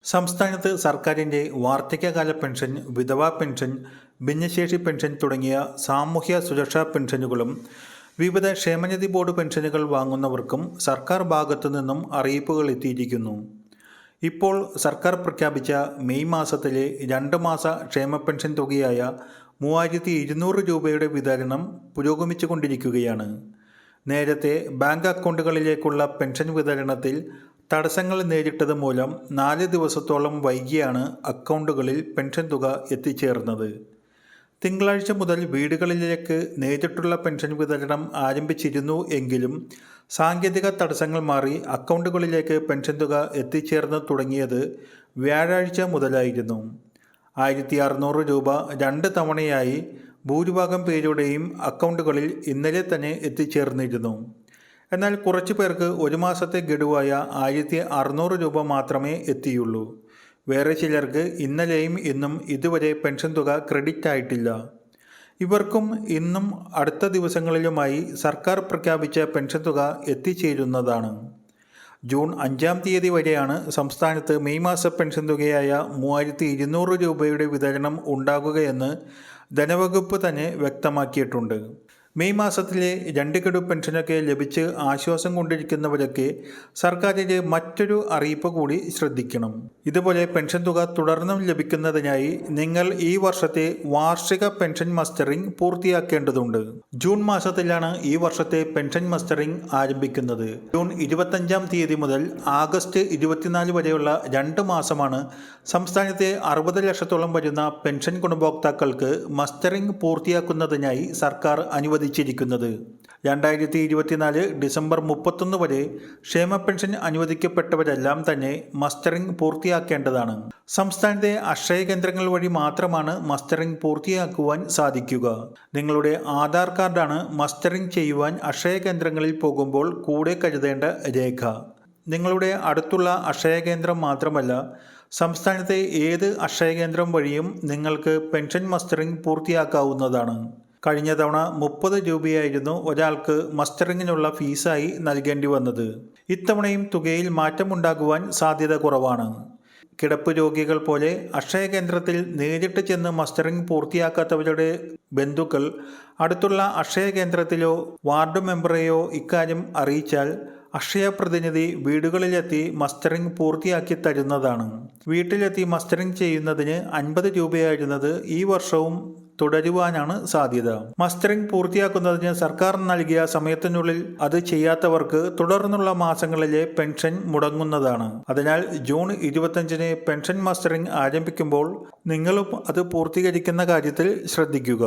സംസ്ഥാനത്ത് സർക്കാരിൻ്റെ വാർദ്ധക്യകാല pension, വിധവാ pension, ഭിന്നശേഷി പെൻഷൻ തുടങ്ങിയ സാമൂഹ്യ സുരക്ഷാ പെൻഷനുകളും വിവിധ ക്ഷേമനിധി ബോർഡ് പെൻഷനുകൾ വാങ്ങുന്നവർക്കും സർക്കാർ ഭാഗത്തു നിന്നും അറിയിപ്പുകൾ എത്തിയിരിക്കുന്നു. ഇപ്പോൾ സർക്കാർ പ്രഖ്യാപിച്ച മെയ് മാസത്തിലെ 2 മാസ ക്ഷേമ പെൻഷൻ തുകയായ 3200 രൂപയുടെ വിതരണം പുരോഗമിച്ചുകൊണ്ടിരിക്കുകയാണ്. നേരത്തെ ബാങ്ക് അക്കൗണ്ടുകളിലേക്കുള്ള പെൻഷൻ വിതരണത്തിൽ തടസ്സങ്ങൾ നേരിട്ടത് മൂലം 4 ദിവസത്തോളം വൈകിയാണ് അക്കൗണ്ടുകളിൽ പെൻഷൻ തുക എത്തിച്ചേർന്നത്. തിങ്കളാഴ്ച മുതൽ വീടുകളിലേക്ക് നേരിട്ടുള്ള പെൻഷൻ വിതരണം ആരംഭിച്ചിരുന്നു എങ്കിലും സാങ്കേതിക തടസ്സങ്ങൾ മാറി അക്കൗണ്ടുകളിലേക്ക് പെൻഷൻ തുക എത്തിച്ചേർന്ന് തുടങ്ങിയത് വ്യാഴാഴ്ച മുതലായിരുന്നു. 1600 രൂപ 2 തവണയായി ഭൂരിഭാഗം പേരുടെയും അക്കൗണ്ടുകളിൽ ഇന്നലെ തന്നെ എത്തിച്ചേർന്നിരുന്നു. എന്നാൽ കുറച്ചു പേർക്ക് 1 മാസത്തെ ഗഡുവായ 1600 രൂപ മാത്രമേ എത്തിയുള്ളൂ. വേറെ ചിലർക്ക് ഇന്നലെയും ഇന്നും ഇതുവരെ പെൻഷൻ തുക ക്രെഡിറ്റ് ആയിട്ടില്ല. ഇവർക്കും ഇന്നും അടുത്ത ദിവസങ്ങളിലുമായി സർക്കാർ പ്രഖ്യാപിച്ച പെൻഷൻ തുക എത്തിച്ചേരുന്നതാണ്. ജൂൺ 5-ാം തീയതി വരെയാണ് സംസ്ഥാനത്ത് മെയ് മാസ പെൻഷൻ തുകയായ 3200 രൂപയുടെ വിതരണം ഉണ്ടാകുകയെന്ന് ധനവകുപ്പ് തന്നെ വ്യക്തമാക്കിയിട്ടുണ്ട്. മെയ് മാസത്തിലെ 2 ഗഡു പെൻഷനൊക്കെ ലഭിച്ച് ആശ്വാസം കൊണ്ടിരിക്കുന്നവരൊക്കെ സർക്കാരിൻ്റെ മറ്റൊരു അറിയിപ്പ് കൂടി ശ്രദ്ധിക്കണം. ഇതുപോലെ പെൻഷൻ തുക തുടർന്നും ലഭിക്കുന്നതിനായി നിങ്ങൾ ഈ വർഷത്തെ വാർഷിക പെൻഷൻ മസ്റ്ററിംഗ് പൂർത്തിയാക്കേണ്ടതുണ്ട്. ജൂൺ മാസത്തിലാണ് ഈ വർഷത്തെ പെൻഷൻ മസ്റ്ററിംഗ് ആരംഭിക്കുന്നത്. ജൂൺ 25-ാം തീയതി മുതൽ ആഗസ്റ്റ് 24 വരെയുള്ള 2 മാസമാണ് സംസ്ഥാനത്തെ 60 ലക്ഷത്തോളം വരുന്ന പെൻഷൻ ഗുണഭോക്താക്കൾക്ക് മസ്റ്ററിംഗ് പൂർത്തിയാക്കുന്നതിനായി സർക്കാർ അനുവദിച്ചിരിക്കുന്നത്. 2024 ഡിസംബർ 31 വരെ ക്ഷേമ പെൻഷൻ അനുവദിക്കപ്പെട്ടവരെല്ലാം തന്നെ മസ്റ്ററിംഗ് പൂർത്തിയാക്കേണ്ടതാണ്. സംസ്ഥാനത്തെ അക്ഷയ കേന്ദ്രങ്ങൾ വഴി മാത്രമാണ് മസ്റ്ററിംഗ് പൂർത്തിയാക്കുവാൻ സാധിക്കുക. നിങ്ങളുടെ ആധാർ കാർഡാണ് മസ്റ്ററിംഗ് ചെയ്യുവാൻ അക്ഷയ കേന്ദ്രങ്ങളിൽ പോകുമ്പോൾ കൂടെ കരുതേണ്ട രേഖ. നിങ്ങളുടെ അടുത്തുള്ള അക്ഷയ കേന്ദ്രം മാത്രമല്ല, സംസ്ഥാനത്തെ ഏത് അക്ഷയ കേന്ദ്രം വഴിയും നിങ്ങൾക്ക് പെൻഷൻ മസ്റ്ററിംഗ് പൂർത്തിയാക്കാവുന്നതാണ്. കഴിഞ്ഞ തവണ 30 രൂപയായിരുന്നു ഒരാൾക്ക് മസ്റ്ററിങ്ങിനുള്ള ഫീസായി നൽകേണ്ടി വന്നത്. ഇത്തവണയും തുകയിൽ മാറ്റമുണ്ടാകുവാൻ സാധ്യത കുറവാണ്. കിടപ്പ് രോഗികൾ പോലെ അക്ഷയ കേന്ദ്രത്തിൽ നേരിട്ട് ചെന്ന് മസ്റ്ററിംഗ് പൂർത്തിയാക്കാത്തവരുടെ ബന്ധുക്കൾ അടുത്തുള്ള അക്ഷയ കേന്ദ്രത്തിലോ വാർഡ് മെമ്പറെയോ ഇക്കാര്യം അറിയിച്ചാൽ അക്ഷയ പ്രതിനിധി വീടുകളിലെത്തി മസ്റ്ററിംഗ് പൂർത്തിയാക്കി തരുന്നതാണ്. വീട്ടിലെത്തി മസ്റ്ററിംഗ് ചെയ്യുന്നതിന് 50 രൂപയായിരുന്നത് ഈ വർഷവും തുടരുവാനാണ് സാധ്യത. മസ്റ്ററിംഗ് പൂർത്തിയാക്കുന്നതിന് സർക്കാർ നൽകിയ സമയത്തിനുള്ളിൽ അത് ചെയ്യാത്തവർക്ക് തുടർന്നുള്ള മാസങ്ങളിലെ പെൻഷൻ മുടങ്ങുന്നതാണ്. അതിനാൽ ജൂൺ 25-ന് പെൻഷൻ മസ്റ്ററിംഗ് ആരംഭിക്കുമ്പോൾ നിങ്ങളും അത് പൂർത്തീകരിക്കുന്ന കാര്യത്തിൽ ശ്രദ്ധിക്കുക.